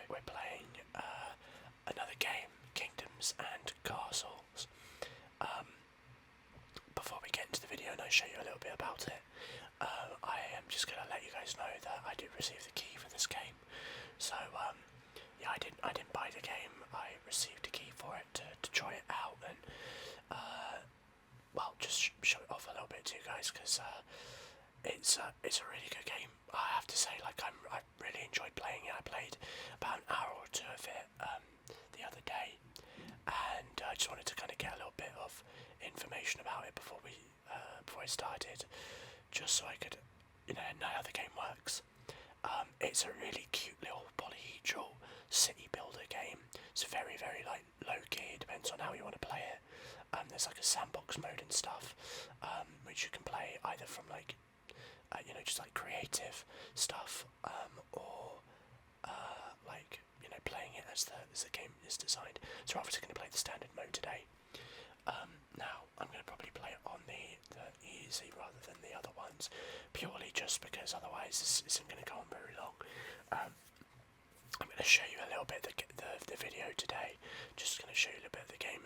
we're playing another game, Kingdoms and Castles. Before we get into the video and I show you a little bit about it, I am just going to let you guys know that I did receive the key for this game. So yeah, I didn't buy the game. I received a key for it to try it out and well, just show it off a little bit to you guys because it's a really good game. I have to say, like I really enjoyed playing it. I played about an hour or two of it the other day, and I just wanted to kind of get a little bit of information about it before I started, just so I could know how the game works. It's a really cute little polyhedral city builder game. It's very like low key. It depends on how you want to play it. There's like a sandbox mode and stuff, which you can play either from like just like creative stuff, or like playing it as the game is designed. So we're obviously going to play the standard mode today. Now I'm going to probably play it on the easy rather than the other ones, purely just because otherwise this isn't going to go on very long. I'm going to show you a little bit of the video today, just going to show you a little bit of the game,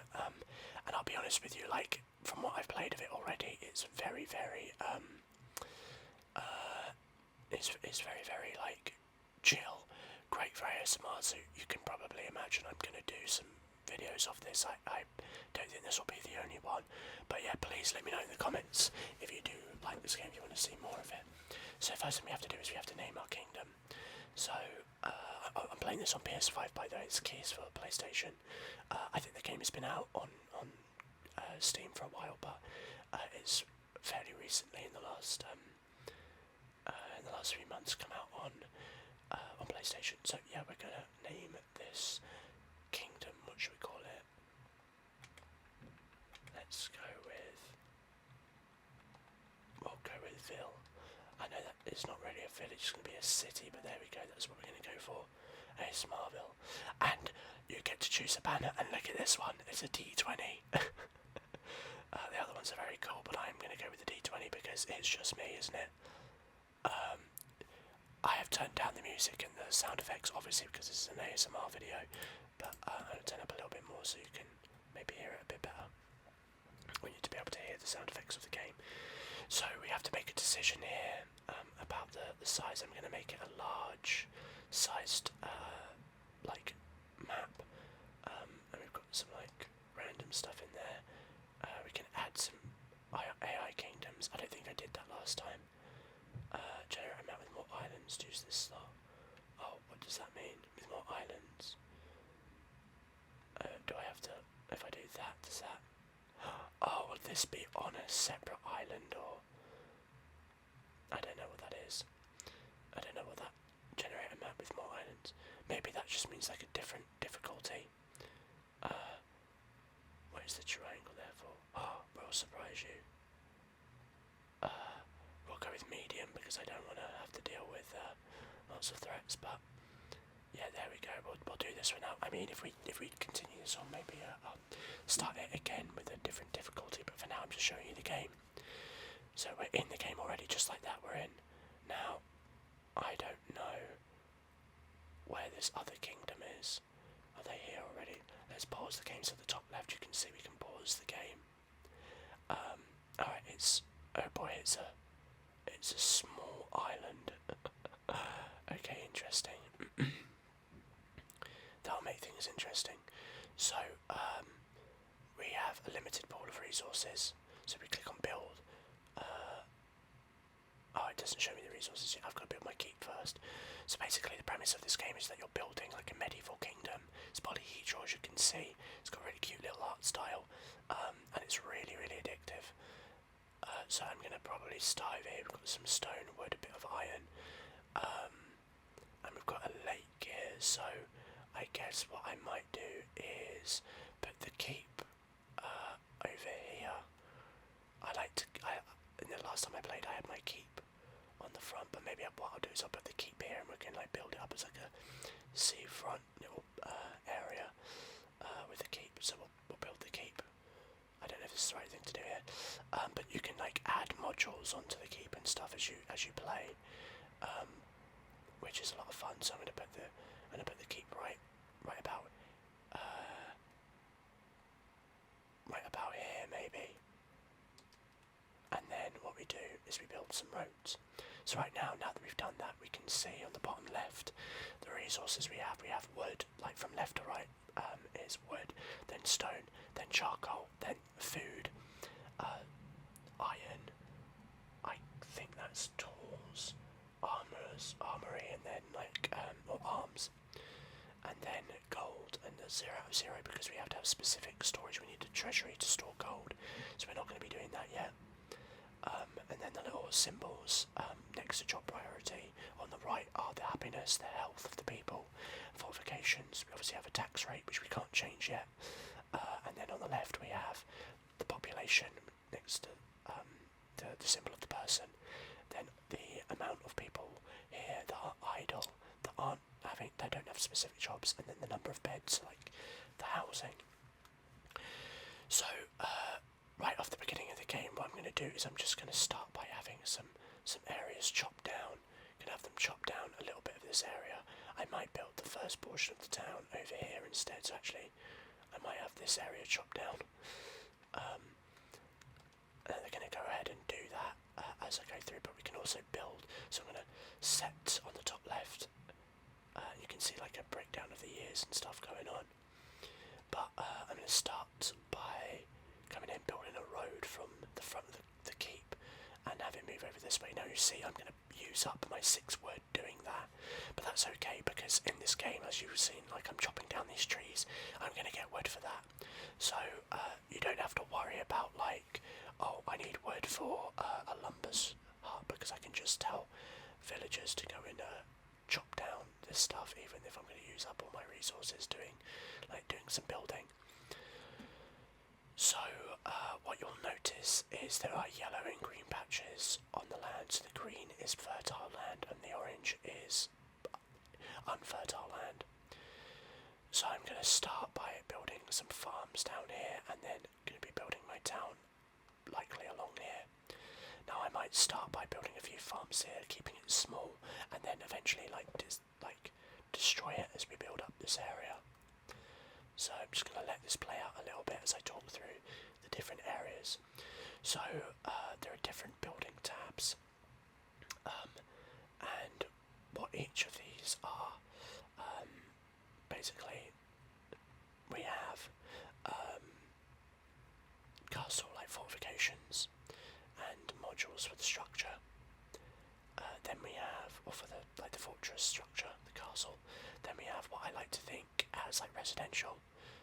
and I'll be honest with you, like from what I've played of it already, it's very it's very like chill, great for ASMR. So you can probably imagine I'm going to do some videos of this. I don't think this will be the only one, but yeah, please let me know in the comments if you do like this game, if you want to see more of it. So first thing we have to do is we have to name our kingdom. So I'm playing this on PS5, by the way. It's keys for PlayStation. I think the game has been out on Steam for a while, but it's fairly recently in the last few months come out on PlayStation. So yeah, we're gonna name this kingdom. What should we call it? We'll go with Ville. I know that it's not really a village, it's going to be a city, but there we go, that's what we're going to go for. A Smarville. And you get to choose a banner, and look at this one, it's a D20. The other ones are very cool, but I'm going to go with the D20 because it's just me, isn't it? I have turned down the music and the sound effects, obviously, because this is an ASMR video, but I'm going to turn up a little bit more so you can maybe hear it a bit better. I want you to be able to hear the sound effects of the game. So we have to make a decision here about the size. I'm going to make it a large sized like map, and we've got some like random stuff in there. We can add some AI kingdoms. I don't think I did that last time. Generate a map with more islands. Use this slot. Oh, what does that mean? With more islands? Do I have to? If I do that, does that? Oh, will this be on a separate island, or I don't know what that is. I don't know what that generate a map with more islands. Maybe that just means like a different difficulty. What is the triangle there for? Oh, we'll surprise you. We'll go with medium because I don't want to have to deal with lots of threats. But yeah, there we go. We'll do this one now. I mean, if we continue this on, maybe I'll start it again with a different difficulty. But for now, I'm just showing you the game. So we're in the game already, just like that. We're in. Now, I don't know where this other kingdom is. Are they here already? Let's pause the game. So at the top left, you can see we can pause the game. Alright, oh boy, it's a small island. Okay, interesting. That'll make things interesting. So, we have a limited pool of resources. So we click on build. Oh, it doesn't show me the resources yet. I've got to build my keep first. So basically the premise of this game is that you're building like a medieval kingdom. It's polyhedral, as you can see. It's got a really cute little art style. And it's really addictive. So I'm going to probably start over here. We've got some stone, wood, a bit of iron. And we've got a lake here. So I guess what I might do is put the keep over here. In the last time I played, I had my keep on the front, but maybe what I'll do is I'll put the keep here, and we can like build it up as like a seafront little area with the keep. So we'll build the keep. I don't know if this is the right thing to do here, but you can like add modules onto the keep and stuff as you play. which is a lot of fun. So I'm gonna put the keep right about here maybe. And then what we do is we build some roads. So right now that we've done that, we can see on the bottom left the resources we have. We have wood, like from left to right is wood, then stone, then charcoal, then food, iron, I think that's tools, armory, and then or arms, and then gold, and the 0 out of 0 because we have to have specific storage. We need a treasury to store gold, so we're not going to be doing that yet. And then the little symbols next to job priority on the right are the happiness, the health of the people, fortifications. We obviously have a tax rate which we can't change yet, and then on the left we have the population next to the symbol of the person. Then the amount of people here that are idle, that don't have specific jobs, and then the number of beds, like the housing. So right off the beginning of the game, what I'm going to do is I'm just going to start by having some areas chopped down. I'm going to have them chop down a little bit of this area. I might build the first portion of the town over here instead, so actually I might have this area chopped down. And they're going to go ahead and do that as I go through, but we can also build. So I'm going to set on the top left. You can see like a breakdown of the years and stuff going on. But I'm going to start by coming in, building a road from the front of the keep and have it move over this way. Now you see I'm going to use up my 6 wood doing that, but that's okay because in this game, as you've seen, like I'm chopping down these trees, I'm going to get wood for that. So you don't have to worry about like, oh, I need wood for a lumber's hut, because I can just tell villagers to go and chop down this stuff, even if I'm going to use up all my resources doing some building. So what you'll notice is there are yellow and green patches on the land. So the green is fertile land and the orange is unfertile land. So I'm going to start by building some farms down here, and then going to be building my town likely along here. Now I might start by building a few farms here, keeping it small, and then eventually destroy it as we build up this area. So I'm just going to let this play out a little bit as I talk through the different areas. So there are different building tabs, and what each of these are, basically we have castle like fortifications and modules for the structure. Then we have, or for the fortress structure, the castle. Then we have what I like to think as like residential,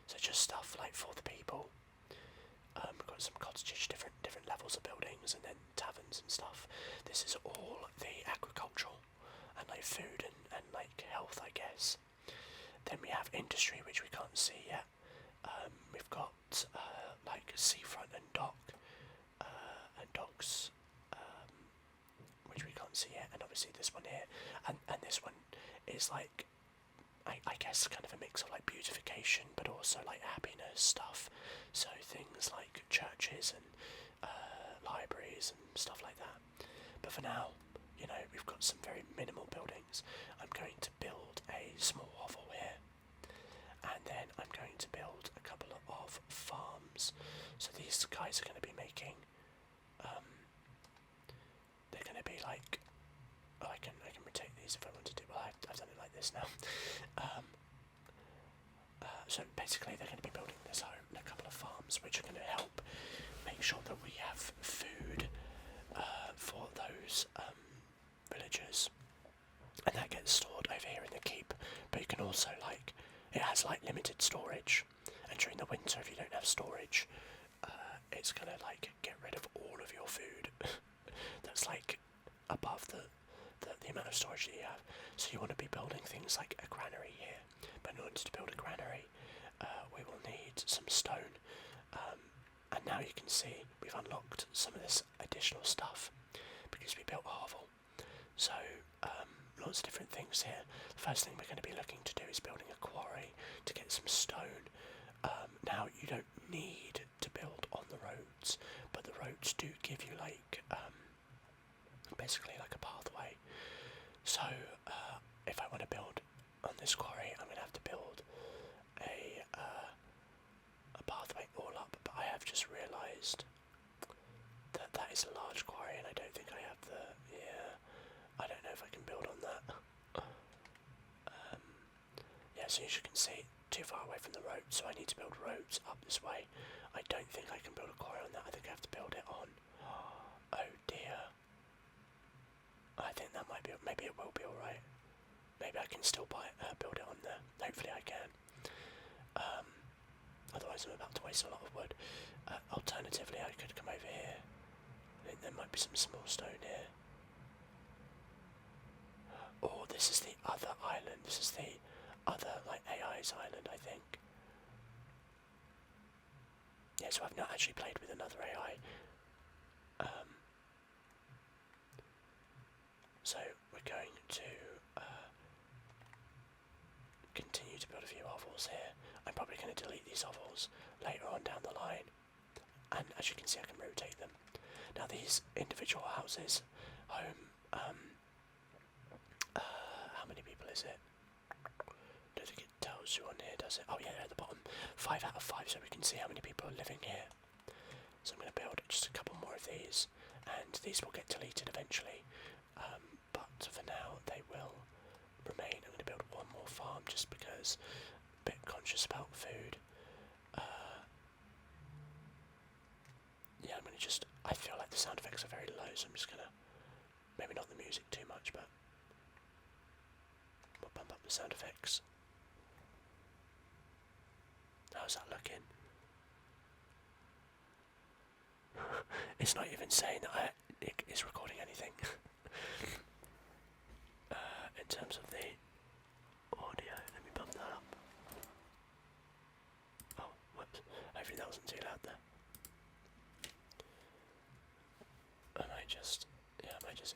so just stuff like for the people. We've got some cottages, different levels of buildings, and then taverns and stuff. This is all the agricultural and like food and like health, I guess. Then we have industry, which we can't see yet. We've got like seafront and docks, which we can't see yet, and obviously this one here, and this one is like, I guess kind of a mix of like beautification but also like happiness stuff, so things like churches and libraries and stuff like that. But for now, you know, we've got some very minimal buildings. I'm going to build a small hovel here, and then I'm going to build a couple of farms. So these guys are going to be making they're going to be like, oh, I can rotate these if I want to do. Well, I've done it like this now. So basically, they're going to be building this home and a couple of farms, which are going to help make sure that we have food for those villagers, and that gets stored over here in the keep. But you can also it has like limited storage, and during the winter, if you don't have storage, it's going to get rid of all of your food. That's like above the amount of storage that you have. So you want to be building things like a granary here, but in order to build a granary, we will need some stone, and now you can see we've unlocked some of this additional stuff because we built a hovel. So lots of different things here. The first thing we're going to be looking to do is building a quarry to get some stone. Now you don't need to build on the roads, but the roads do give you basically like a pathway. So to build on this quarry, I'm going to have to build a pathway all up, but I have just realised that that is a large quarry and I don't think I have the, I don't know if I can build on that. Yeah, so as you can see, too far away from the road, so I need to build roads up this way. I don't think I can build a quarry on that, I think I have to build it on, oh dear. I think that might be, maybe it will be alright. Maybe I can still build it on there, hopefully I can. Otherwise I'm about to waste a lot of wood. Alternatively I could come over here. I think there might be some small stone here. Or this is the other island, this is the other like AI's island I think. Yeah, so I've not actually played with another AI. So we're going to continue to build a few hovels here. I'm probably going to delete these hovels later on down the line, and as you can see I can rotate them. Now these individual houses, home, how many people is it? I don't think it tells you on here, does it? Oh yeah, at the bottom, 5 out of 5, so we can see how many people are living here. So I'm going to build just a couple more of these, and these will get deleted eventually, but for now they will remain. I'm going to build one more farm just because I'm a bit conscious about food. Yeah, I'm going to just, I feel like the sound effects are very low, so I'm just going to, maybe not the music too much, but we'll bump up the sound effects. How's that looking? It's not even saying that it is recording anything. In terms of the audio, let me bump that up. Oh, whoops. Hopefully that wasn't too loud there. I might just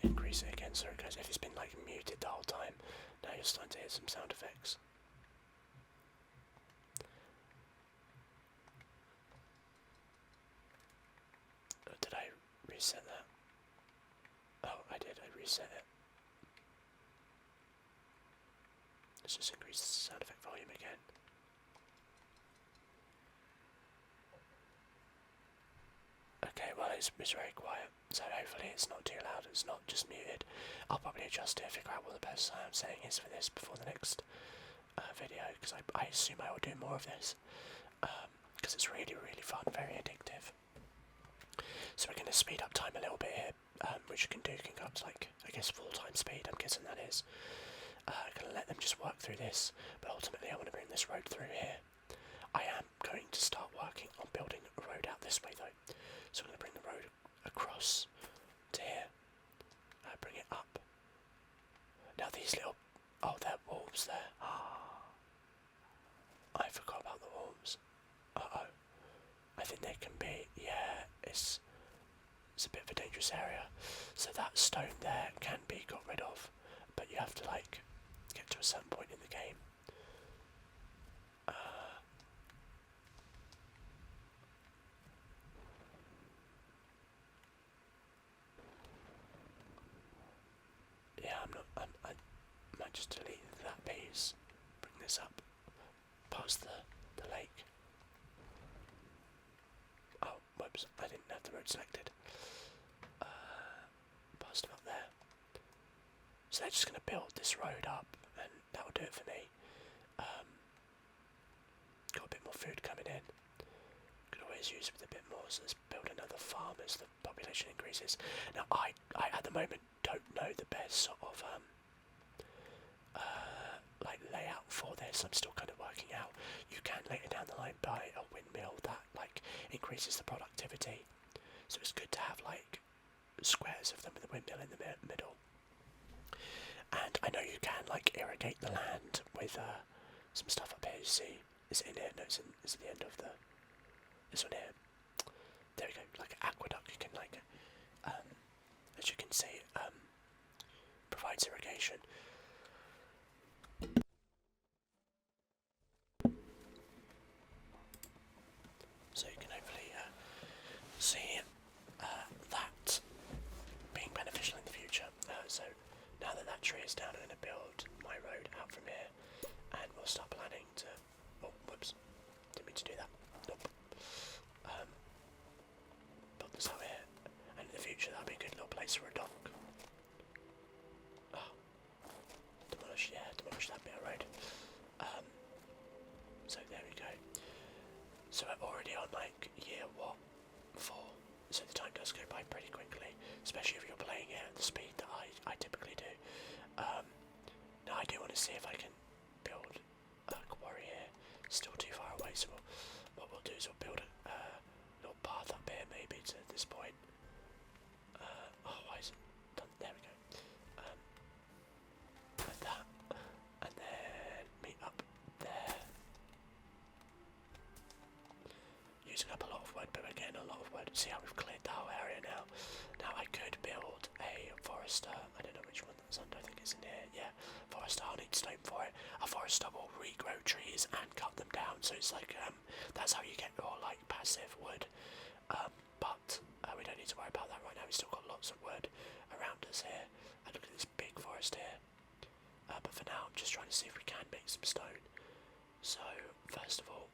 increase it again so it goes. If it's been like muted the whole time, now you're starting to hear some sound effects. Did I reset that? Oh, I did, I reset it. Let's just increase the sound effect volume again. Okay, well it's very quiet, so hopefully it's not too loud, it's not just muted. I'll probably adjust it, figure out what the best sound setting is for this before the next video, because I assume I will do more of this, because it's really, really fun, very addictive. So we're going to speed up time a little bit here, which you can do, you can go up to like, I guess full-time speed, I'm guessing that is. I'm going to let them just work through this, but ultimately I want to bring this road through here. I am going to start working on building a road out this way though. So I'm going to bring the road across to here, bring it up. Now these little, oh there are wolves there. I forgot about the wolves. Uh-oh. I think they can be, yeah, it's a bit of a dangerous area. So that stone there can be got rid of, but you have to like get to a certain point in the game. Yeah, I might just delete that piece, bring this up past the lake. Oh, whoops, I didn't have the road selected. Past about there. So they're just going to build this road up, and that will do it for me. Got a bit more food coming in. Could always use with a bit more, so let's build another farm as the population increases. Now I at the moment don't know the best sort of like layout for this. I'm still kind of working out. You can later down the line buy a windmill that like increases the productivity. So it's good to have like squares of them with a windmill in the middle. And I know you can like irrigate the land with some stuff up here. You see, is it in here? No, it's at the end of this one here. There we go, like an aqueduct. You can like, as you can see, provides irrigation. So you can hopefully see that being beneficial in the future. So now that that tree is down, I'm going to build my road out start planning to... Oh, whoops. Didn't mean to do that. Nope. Build this out here. And in the future that'll be a good little place for a dock. Oh. Demolish that bit of road. So there we go. So we're already on like year 4. So the time does go by pretty quickly, especially if you're playing it at the speed that I typically do. Now I do want to see if I can build a quarry here. Still too far away, so what we'll do is we'll build a little path up here maybe to this point. Oh, why is it done? There we go. Like that, and then meet up there. Using up a lot of wood, but we're getting a lot of wood. See how we've cleared the whole area now. Now I could build a forester. I don't know which one that's under. I think it's in here. Yeah, forester. I'll need stone for it. A forester will regrow trees and cut them down. So it's like that's how you get your like passive wood. But we don't need to worry about that right now. We've still got lots of wood around us here. And look at this big forest here. But for now, I'm just trying to see if we can make some stone. So first of all,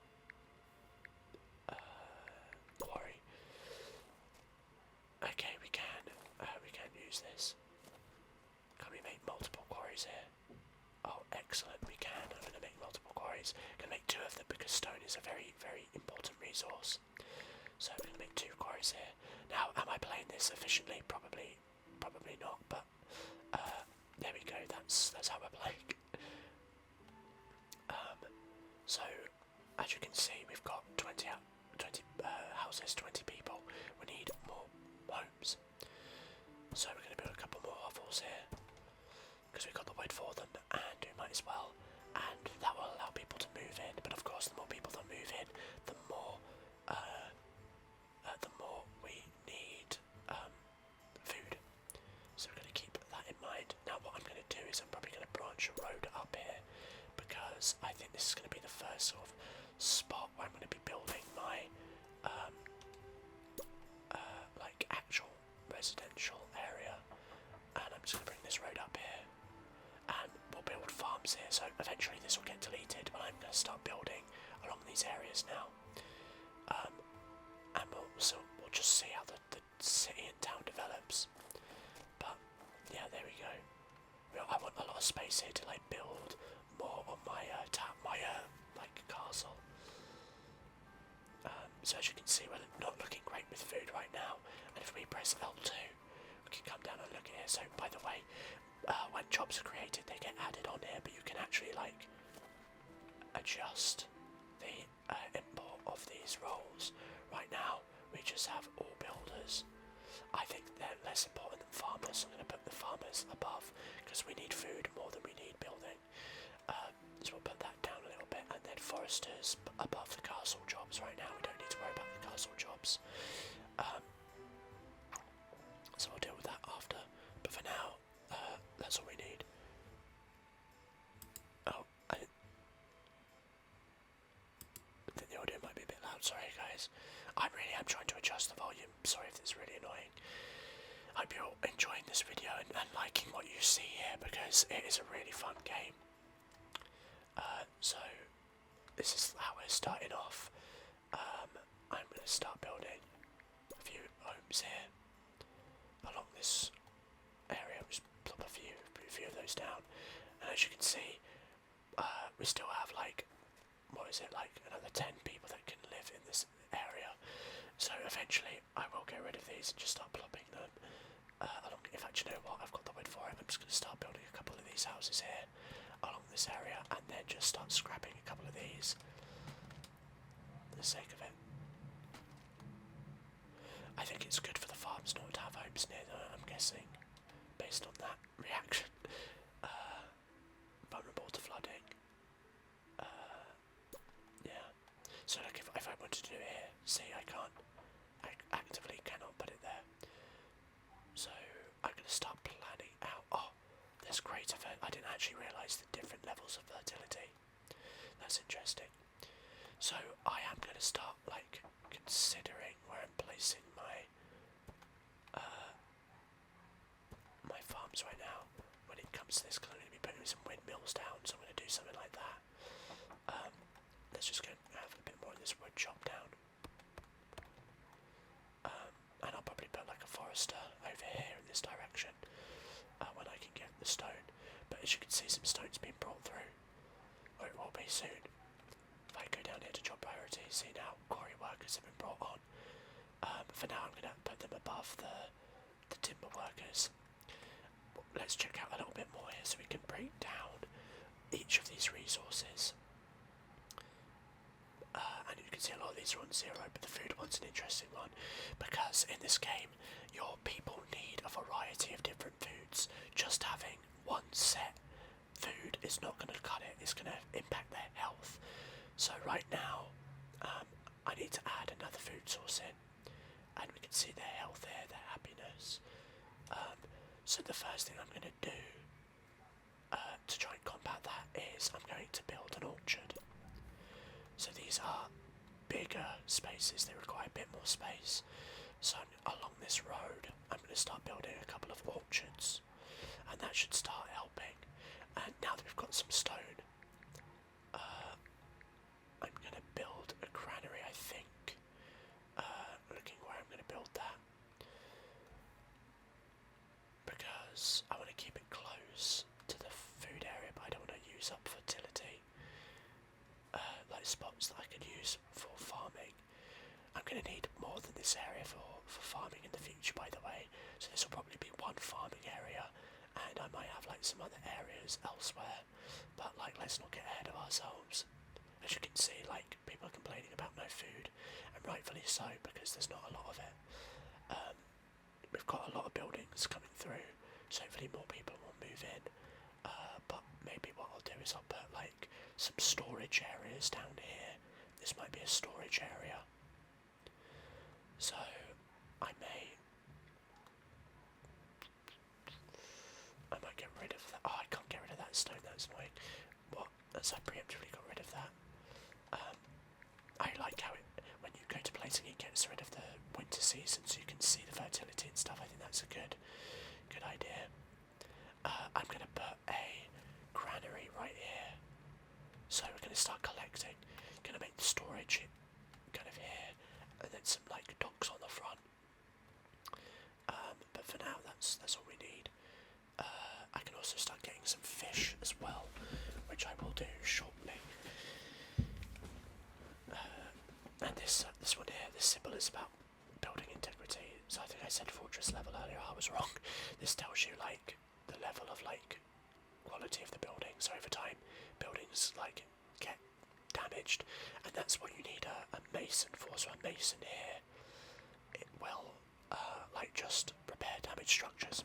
quarry. Okay, we can use this. Can we make multiple quarries here? Oh, excellent, we can. I'm going to make multiple quarries. I'm going to make 2 of them because stone is a very, very important resource. So I'm going to make 2 quarries here. Now, am I playing this efficiently? Probably not, but there we go, that's how we're playing. So, as you can see, we've got 20 houses, 20 people. We need more homes. So we're going to build a couple more hovels here, because we've got the wood for them, and we might as well. And that will allow people to move in, but of course the more people that move in, the more we need food. So we're going to keep that in mind. Now what I'm going to do is I'm probably going to branch a road up here, because I think this is going to be the first sort of spot where I'm going to be building my like actual residential area, and I'm just going to bring this road up here, and we'll build farms here. So eventually this will get deleted, but I'm going to start building along these areas now, and we'll just see how the city and town develops. But yeah, there we go. I want a lot of space here to like build more on my like castle. So as you can see, we're not looking great with food right now, and if we press L2 we can come down and look at here. So by the way, when jobs are created they get added on here, but you can actually like adjust the import of these roles. Right now we just have all builders. I think they're less important than farmers, so I'm going to put the farmers above, because we need food more than we need building. So we'll put that down a little bit, and then foresters above the castle jobs. Right now we don't need to worry about the castle jobs, so we'll deal with that after, but for now that's all we need. Oh, I think the audio might be a bit loud, sorry guys. I really am trying to adjust the volume, sorry if it's really annoying. I hope you're enjoying this video and liking what you see here, because it is a really fun game. So this is how we're starting off. I'm going to start building a few homes here along this area. Just plop a few of those down, and as you can see, we still have like, what is it, like another 10 people that can live in this area. So eventually I will get rid of these and just start plopping them along. In fact, you know what, I've got the wood for it. I'm just going to start building a couple of these houses here along this area, and then just start scrapping a couple of these for the sake of it. I think it's good for the farms not to have homes near them, I'm guessing, based on that reaction. Vulnerable to flooding. Yeah. So look, if I wanted to do it here, see, I can't. I actively cannot put it there. So I'm going to start planning out. Oh, there's greater. I didn't actually realise the different levels of fertility. That's interesting. So I am going to start like considering where I'm placing my my farms right now when it comes to this, because I'm going to be putting some windmills down. So I'm going to do something like that. Let's just go and have a bit more of this wood chop down. And I'll probably put like a forester over here in this direction when I can get the stone. But as you can see, some stone's been brought through, or it will be soon. If I go down here to job priorities, see now quarry workers have been brought on. For now, I'm going to put them above the timber workers. Let's check out a little bit more here so we can break down each of these resources. And you can see a lot of these are on 0, but the food one's an interesting one because in this game your people need a variety of different foods. Just having one set food is not going to cut it, it's going to impact their health. So right now I need to add another food source in, and we can see their health here, their happiness. So the first thing I'm going to do to try and combat that is I'm going to build an orchard. So these are bigger spaces, they require a bit more space. So along this road I'm going to start building a couple of orchards, and that should start helping. And now that we've got some stone, I'm going to build a granary, I think. Looking where I'm going to build that, because I want to keep it close to the food area, but I don't want to use up fertility. Like spots that I can use for farming. I'm going to need more than this area for farming in the future, by the way. So this will probably be one farming area, and I might have like some other areas elsewhere. But like, let's not get ahead of ourselves. As you can see, like, people are complaining about no food, and rightfully so, because there's not a lot of it. We've got a lot of buildings coming through, so hopefully more people will move in. But maybe what I'll do is I'll put like some storage areas down here. This might be a storage area. So I might get rid of that. Oh, I can't get rid of that stone, that's annoying. What? That's I preemptively got rid of that. I like how when you go to placing it gets rid of the winter season so you can see the fertility and stuff. I think that's a good idea. I'm going to put a granary right here. So we're going to start collecting. Going to make the storage kind of here, and then some like docks on the front. But for now, that's all we need. I can also start getting some fish as well, which I will do shortly. And this one here, this symbol is about building integrity. So I think I said fortress level earlier. I was wrong. This tells you like the level of like quality of the building. So over time, buildings like get damaged, and that's what you need a mason for. So a mason here, it will like just repair damaged structures.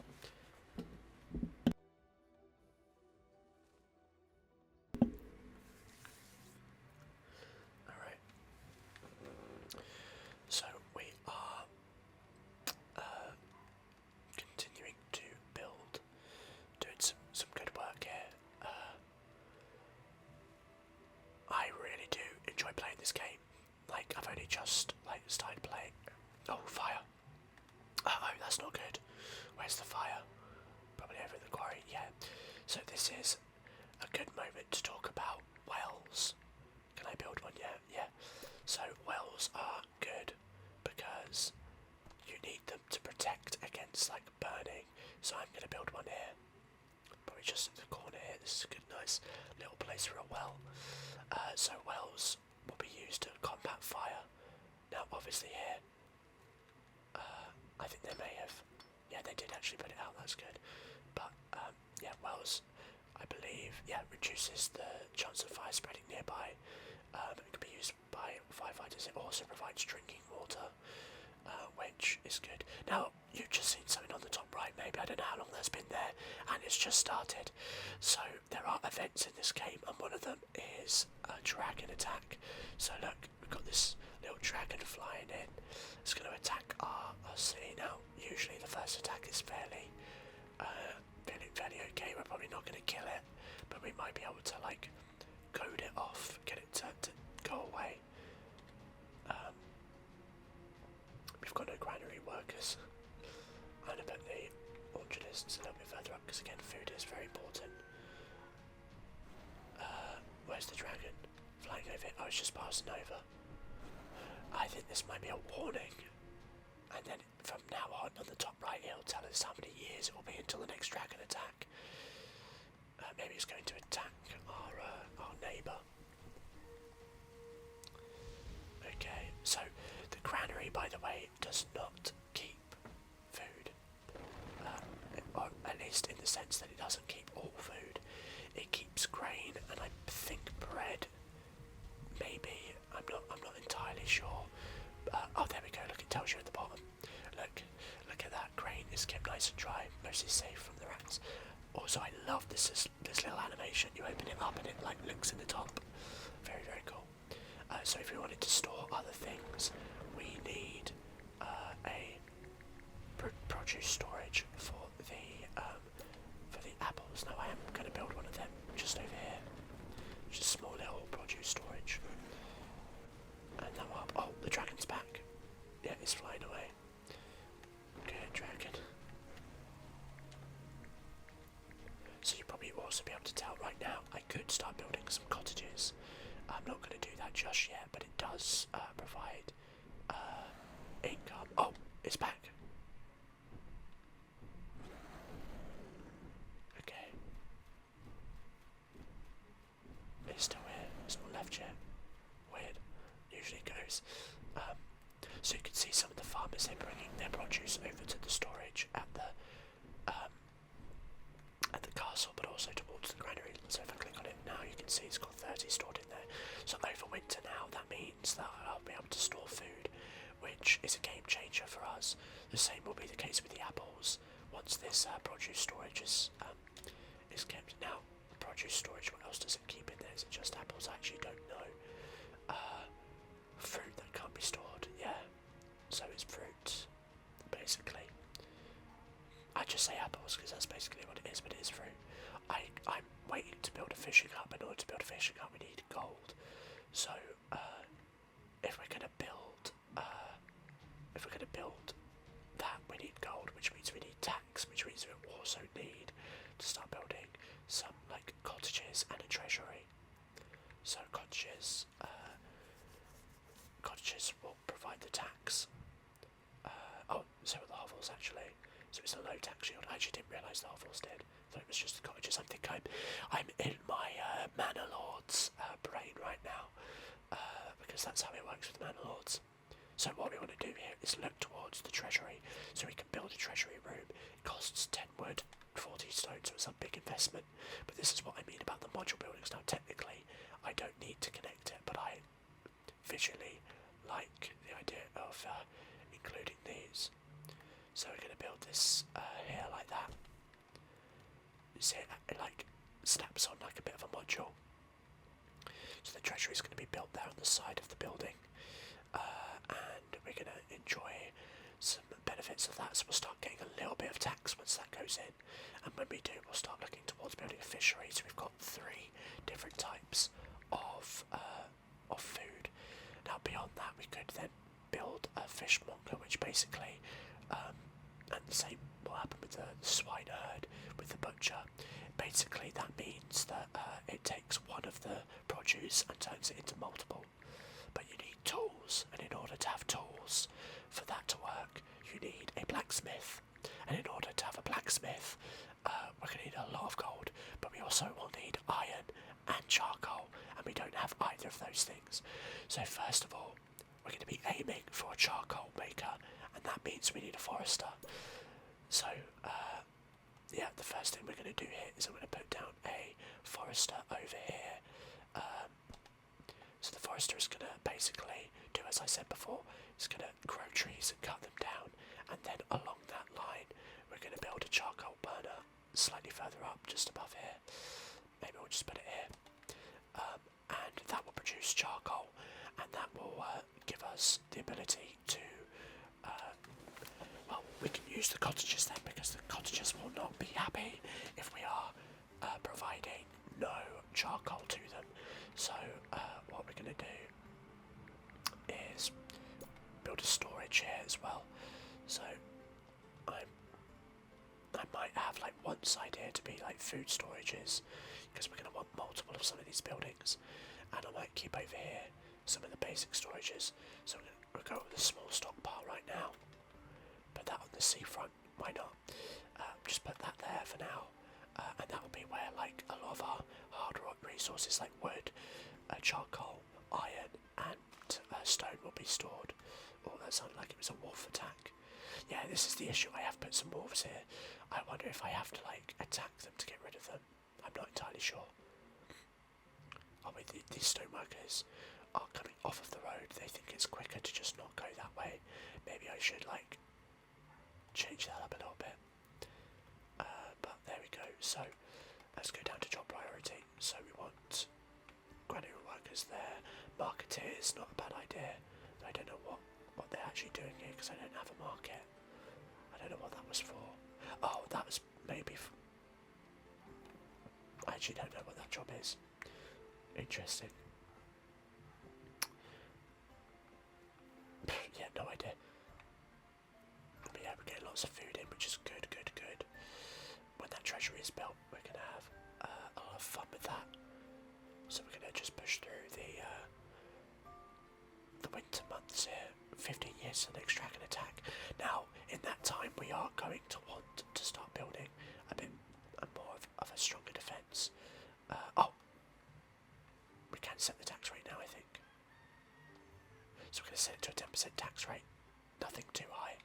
Alright, so we are continuing to build, doing some good work here. I really do enjoy playing this game. Like, I've only just like started playing. Oh, fire! Oh, that's not good. Where's the fire? Probably over the quarry. Yeah. So this is a good moment to talk about wells. Can I build one? Yeah, yeah. So wells are good because you need them to protect against like burning. So I'm going to build one here. Probably just in the corner here. This is a good, nice little place for a well. So wells will be used to combat fire. Now, obviously here, I think they may have, yeah, they did actually put it out. That's good. But yeah, wells, I believe, yeah, reduces the chance of fire spreading nearby. It can be used by firefighters. It also provides drinking water, which is good. Now, you've just seen something on the top right, maybe, I don't know how long that's been there, and it's just started. So, there are events in this game, and one of them is a dragon attack. So look, we've got this little dragon flying in. It's going to attack our city. Now, usually the first attack is fairly okay. We're probably not going to kill it, but we might be able to, like, goad it off, get it to go away. We've got no granary workers. I'm going to put the orchardists a little bit further up, because again, food is very important. Where's the dragon? flying over it. I was just passing over. I think this might be a warning. And then from now on the top right, it'll tell us how many years it will be until the next dragon attack. Maybe it's going to attack our neighbour. Okay, so the granary, by the way, does not keep food. Or at least in the sense that it doesn't keep all food. It keeps grain and I think bread. Maybe. I'm not entirely sure. Oh, there we go. Look, it tells you at the bottom. Look at that. Grain is kept nice and dry, mostly safe from the rats. Also, I love this little animation. You open it up and it like looks in the top. Very, very cool. So if we wanted to store other things, we need a produce storage for the apples. Now I am going to build one of them just over here. Just a small little produce storage. And now up. Oh, the dragon's back. Yeah, it's flying away. Good dragon. So you'll probably also be able to tell right now I could start building some cottages. I'm not going to do that just yet, but it does provide income. Oh, it's back. Okay. It's still here. It's not left yet. Weird. Usually it goes. So you can see some of the farmers, they're bringing their produce over to the storage at the castle, but also towards the granary. So if I click on it now, you can see it's got 30 stored in there. So over winter now, that means that I'll be able to store food, which is a game changer for us. The same will be the case with the apples once this produce storage is kept. Now, produce storage, what else does it keep in there? Is it just apples? I actually don't know. Fruit that can't be stored, yeah. So it's fruit, basically. I just say apples because that's basically what it is, but it is fruit. I'm waiting to build a fishing hut. In order to build a fishing hut, we need gold. So if we're gonna build that, we need gold, which means we need tax, which means we also need to start building some like cottages and a treasury. So cottages will provide the tax. So will the hovels actually. So it's a low tax shield. I actually didn't realise the hovels did. I thought it was just the cottages. I think I'm in my Manor Lord's brain right now, because that's how it works with Manor Lords. So what we want to do here is look towards the treasury, so we can build a treasury room. It costs 10 wood, 40 stone, so it's a big investment. But this is what I mean about the module buildings. Now technically, I don't need to connect it, but I visually like the idea of including these. So we're going to build this here like that. You see it like snaps on like a bit of a module. So the treasury is going to be built there on the side of the building, and we're going to enjoy some benefits of that. So we'll start getting a little bit of tax once that goes in, and when we do, we'll start looking towards building a fishery. So we've got 3 different types of food. Now beyond that, we could then build a fishmonger, which basically, and the same will happen with the swine herd, with the butcher. Basically that means that it takes one of the produce and turns it into multiple. But you need tools, and in order to have tools for that to work, you need a blacksmith. And in order to have a blacksmith, we're going to need a lot of gold, but we also will need iron and charcoal, and we don't have either of those things. So first of all, we're going to be aiming for a charcoal maker, and that means we need a forester. So, yeah, the first thing we're going to do here is I'm going to put down a forester over here. So the forester is going to basically do as I said before, it's going to grow trees and cut them down, and then along that line we're going to build a charcoal burner slightly further up, just above here. Maybe we'll just put it here. And that will produce charcoal, and that will give us the ability to, well, we can use the cottages then, because the cottages will not be happy if we are providing no charcoal to them. So what we're going to do is build a storage here as well. So I might have like one side here to be like food storages, because we're going to want multiple of some of these buildings, and I might keep over here some of the basic storages. So we'll go with a small stockpile right now. Put that on the seafront. Why not? Just put that there for now, and that will be where like a lot of our hard rock resources like wood, charcoal, iron, and stone will be stored. Oh, that sounded like it was a wolf attack. Yeah, this is the issue. I have put some wolves here. I wonder if I have to like attack them to get rid of them. I'm not entirely sure. Oh wait, these stoneworkers are coming off of the road. They think it's quicker to just not go that way. Maybe I should like change that up a little bit. But there we go. So let's go down to job priority. So we want granular workers there. Marketeers, not a bad idea. I don't know what they're actually doing here because I don't have a market. I don't know what that was for. Oh, that was maybe. I actually don't know what that job is. Interesting. Yeah, no idea. But yeah, we're getting lots of food in, which is good, good, good. When that treasury is built, we're going to have a lot of fun with that. So we're going to just push through the winter months here. 15 years to the next dragon attack. Now, in that time, we are going to want to start building a bit more of a stronger defence. Oh, we can set the tax rate now, I think. So we're going to set it to a 10% tax rate. Nothing too high.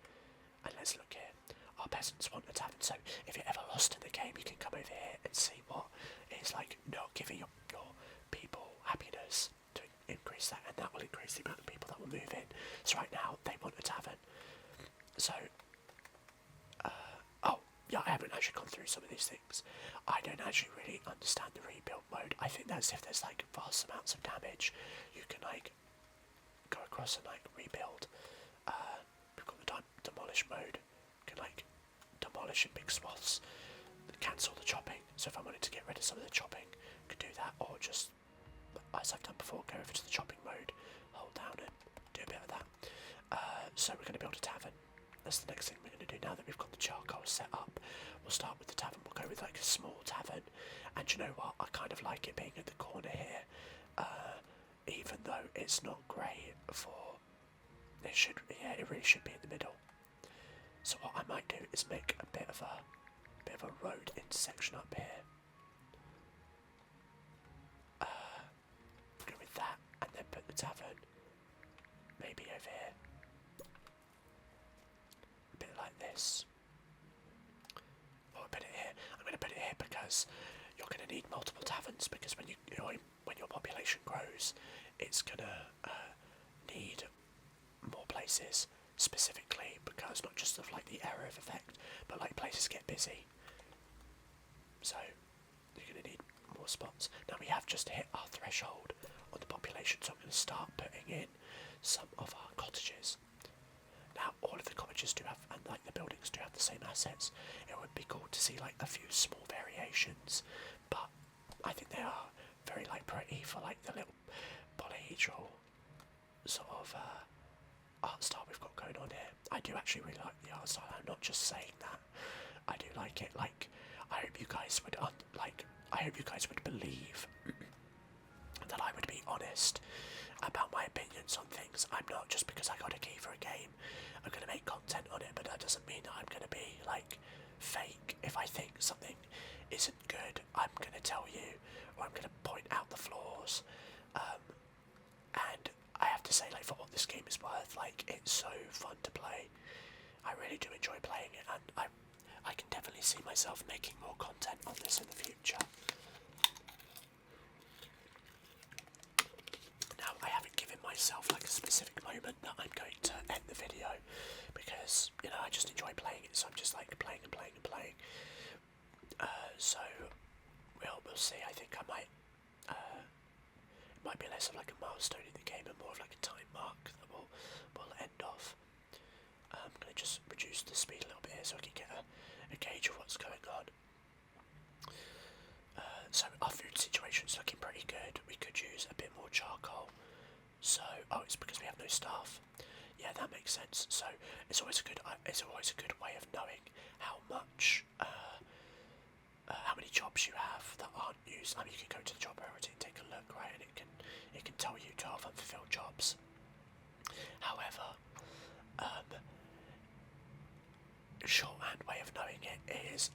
And let's look here. Our peasants want a tavern, so if you're ever lost in the game, you can come over here and see what it's like not giving your people happiness to increase that, and that will increase the amount of people that will move in. So right now, they want a tavern. So, oh, yeah, I haven't actually gone through some of these things. I don't actually really understand the rebuild mode. I think that's if there's like vast amounts of damage, you can like go across and like rebuild. We've got the demolish mode. You can like demolish in big swaths, cancel the chopping. So if I wanted to get rid of some of the chopping, I could do that, or just, as I've done before, go over to the chopping mode, hold down and do a bit of that. So we're going to build a tavern. That's the next thing we're going to do now that we've got the charcoal set up. We'll start with the tavern. We'll go with like a small tavern. And you know what? I kind of like it being at the corner here. Even though it's not great for... it really should be in the middle. So what I might do is make a bit of a road intersection up here. Go with that, and then put the tavern maybe over here. A bit like this. Or put it here. I'm going to put it here because you're going to need multiple taverns, because when when your population grows, it's going to need more places, specifically because not just of like the area of effect, but like places get busy. So you're going to need more spots. Now we have just hit our threshold on the population, so I'm going to start putting in some of our cottages. Now all of the cottages do have, and like the buildings do have the same assets. It would be cool to see like a few small variations, but I think they are very like pretty for like the little polyhedral sort of art style we've got going on here. I do actually really like the art style. I'm not just saying that. I do like it. Like, I hope you guys would believe that I would be honest about my opinions on things. I'm not just because I got a key for a game, I'm going to make content on it, but that doesn't mean that I'm going to be like fake. If I think something isn't good, I'm going to tell you, or I'm going to point out the flaws. And I have to say, like, for what this game is worth, like, it's so fun to play. I really do enjoy playing it, and I can definitely see myself making more content on this in the future. Now, I haven't given myself like a specific moment that I'm going to end the video, because, you know, I just enjoy playing it, so I'm just like playing and playing and playing. So we'll see. I think I might it might be less of like a milestone in the game and more of like a time mark that will end off. I'm going to just reduce the speed a little bit here so I can get a gauge of what's going on. So our food situation's looking pretty good. We could use a bit more charcoal. So, oh, it's because we have no staff. Yeah, that makes sense. So it's always a good way of knowing how much, how many job jobs you have that aren't used. I mean, you can go to the job priority and take a look, right, and it can tell you 12 unfulfilled jobs. However, shorthand way of knowing it is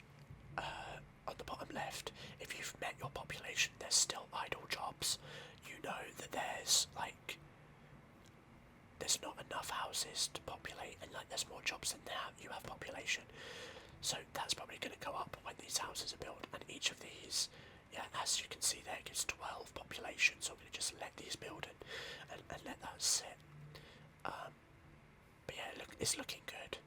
on the bottom left. If you've met your population, there's still idle jobs. You know that there's not enough houses to populate, and there's more jobs than you have population. So that's probably going to go up when these houses are built, and each of these, as you can see there, gives 12 population. So I'm going to just let these build and let that sit. But yeah, look, it's looking good.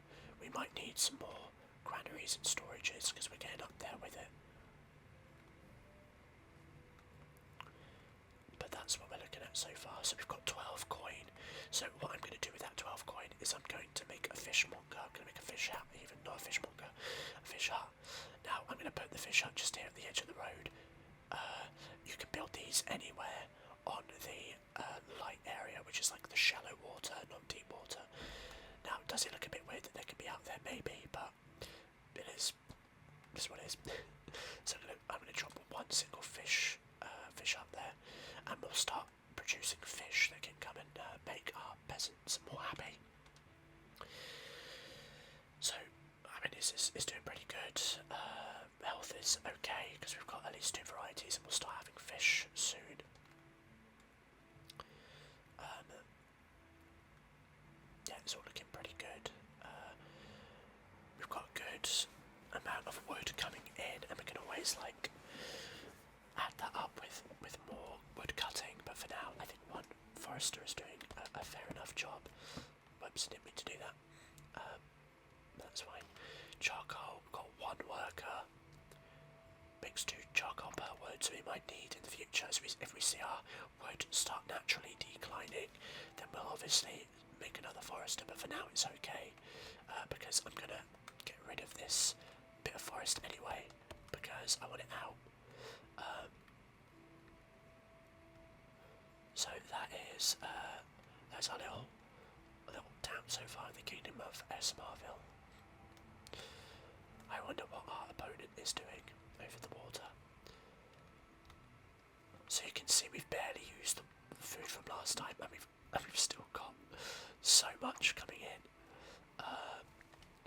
We might need some more granaries and storages because we're getting up there with it. But that's what we're looking at so far. So we've got 12 coin. So what I'm going to do with that 12 coin is I'm going to make a fishmonger. I'm going to make a fish hut, even not a fishmonger, a fish hut. Now I'm going to put the fish hut just here at the edge of the road. You can build these anywhere on the light area, which is like the shallow water, not deep water. Now, does it look a bit weird that they could be out there? Maybe, but it is. This is what it is. So I'm going to drop one single fish up there, and we'll start producing fish that can come and make our peasants more happy. So, I mean, it's doing pretty good. Health is okay because we've got at least 2 varieties, and we'll start having fish soon. Yeah, it's all looking pretty good. We've got a good amount of wood coming in, and we can always add that up with more wood cutting. But for now, I think one forester is doing a fair enough job. Whoops, didn't mean to do that. That's fine. Charcoal, we've got 1 worker. Makes 2 charcoal per wood, so we might need in the future, if we see our wood start naturally declining, then we'll obviously make another forester. But for now it's okay, because I'm gonna get rid of this bit of forest anyway, because I want it out. So that's our little town so far in the kingdom of Esmarville. I wonder what our opponent is doing over the water. So you can see we've barely used the food from last time, and we've still got so much coming in.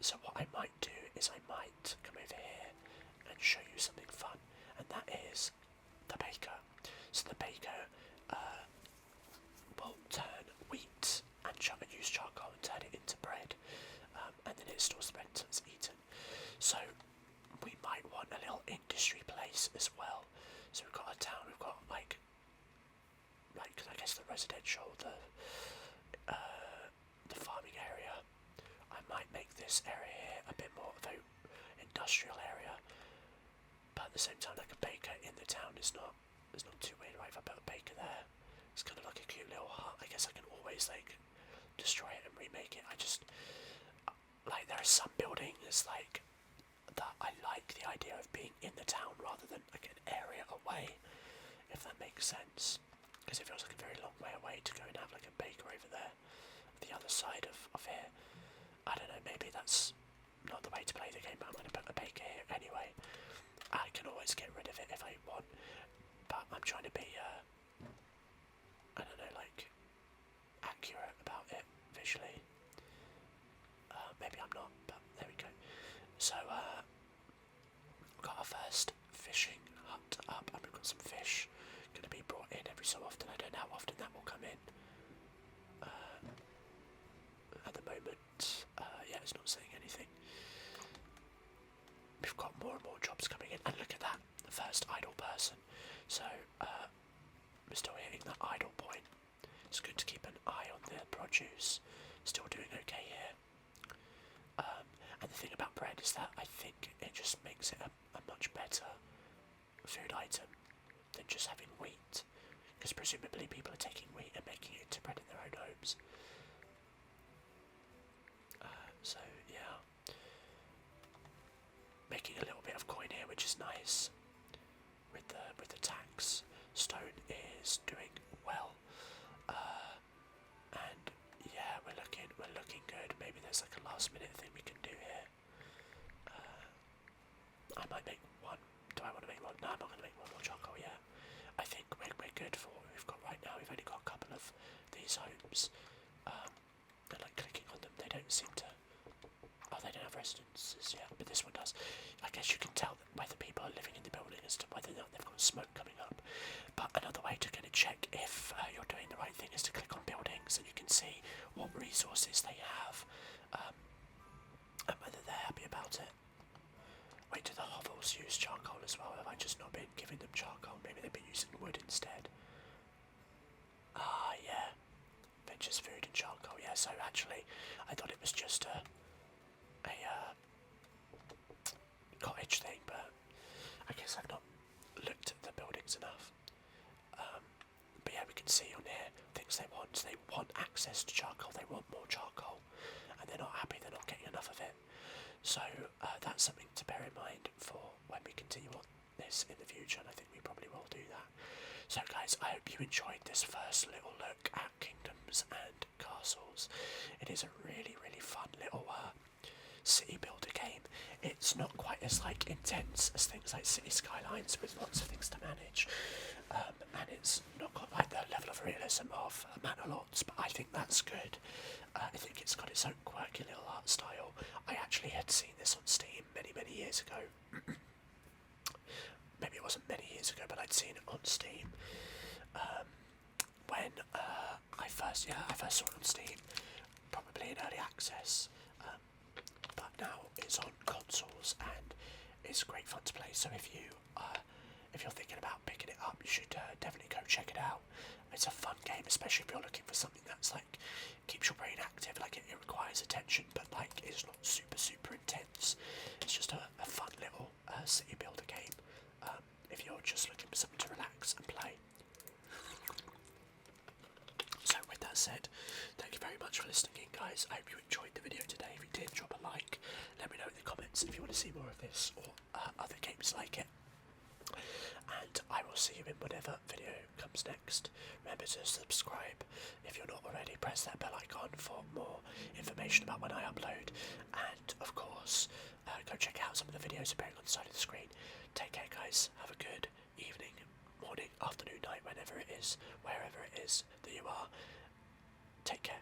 So what I might do is I might come over here and show you something fun, and that is the baker. So the baker will turn wheat and use charcoal and turn it into bread, and then it stores the bread until it's eaten. So we might want a little industry place as well. So we've got a town, we've got like I guess the residential, the farming area. I might make this area here a bit more of a industrial area, but at the same time, like a baker in the town is not too weird, right? If I put a baker there, it's kind of like a cute little hut. I guess I can always destroy it and remake it. I just there are some buildings that I like the idea of being in the town rather than an area away, if that makes sense. Because it feels like a very long way away to go and have a baker over there, the other side of here. I don't know, maybe that's not the way to play the game, but I'm going to put a baker here anyway. I can always get rid of it if I want, but I'm trying to be, I don't know, accurate about it visually. Maybe I'm not, but there we go. So, we've got our first fishing hut up, and we've got some fish going to be brought in every so often. I don't know how often that will come in. At the moment, yeah, it's not saying anything. We've got more and more jobs coming in, and look at that, the first idle person. So, we're still hitting that idle point. It's good to keep an eye on the produce. Still doing okay here. And the thing about bread is that I think it just makes it a much better food item than just having wheat, because presumably people are taking wheat and making it into bread in their own homes. So yeah, making a little bit of coin here, which is nice. With the tax, stone is doing well, and yeah, we're looking good. Maybe there's a last minute thing we can do here. I might make one. Do I want to make one? No, these homes, and like clicking on them, they don't seem to. Oh, they don't have residences yet, but this one does. I guess you can tell whether people are living in the building as to whether or not they've got smoke coming up. But another way to kind of check if you're doing the right thing is to click on buildings, and you can see what resources they have, and whether they're happy about it. Wait, do the hovels use charcoal as well? Have I just not been giving them charcoal? Maybe they've been using wood instead. Ah, yeah. Ventures food and charcoal. Yeah, so actually, I thought it was just a cottage thing, but I guess I've not looked at the buildings enough. But yeah, we can see on here things they want. They want access to charcoal, they want more charcoal, and they're not happy they're not getting enough of it. So that's something to bear in mind for when we continue on this in the future, and I think we probably will do that. So guys, I hope you enjoyed this first little look at kingdoms and castles. It is a really, really fun little city builder game. It's not quite as like intense as things like City Skylines with lots of things to manage, and it's not got like the level of realism of Manor Lots, but I think that's good. I think it's got its own quirky little art style. I actually had seen this on Steam many, many years ago. Maybe it wasn't many years ago, but I'd seen it on Steam when I first saw it on Steam, probably in early access. But now it's on consoles and it's great fun to play. So if you're thinking about picking it up, you should definitely go check it out. It's a fun game, especially if you're looking for something that's like keeps your brain active. Like it requires attention, but like it's not super intense. It's just a fun little city builder game. If you're just looking for something to relax and play. So with that said, thank you very much for listening in, guys. I hope you enjoyed the video today. If you did, drop a like. Let me know in the comments if you want to see more of this or other games like it. And I will see you in whatever video comes next. Remember to subscribe if you're not already. Press that bell icon for more information about when I upload. And of course, go check out some of the videos appearing on the side of the screen. Take care, guys. Have a good evening, morning, afternoon, night, whenever it is, wherever it is that you are. Take care.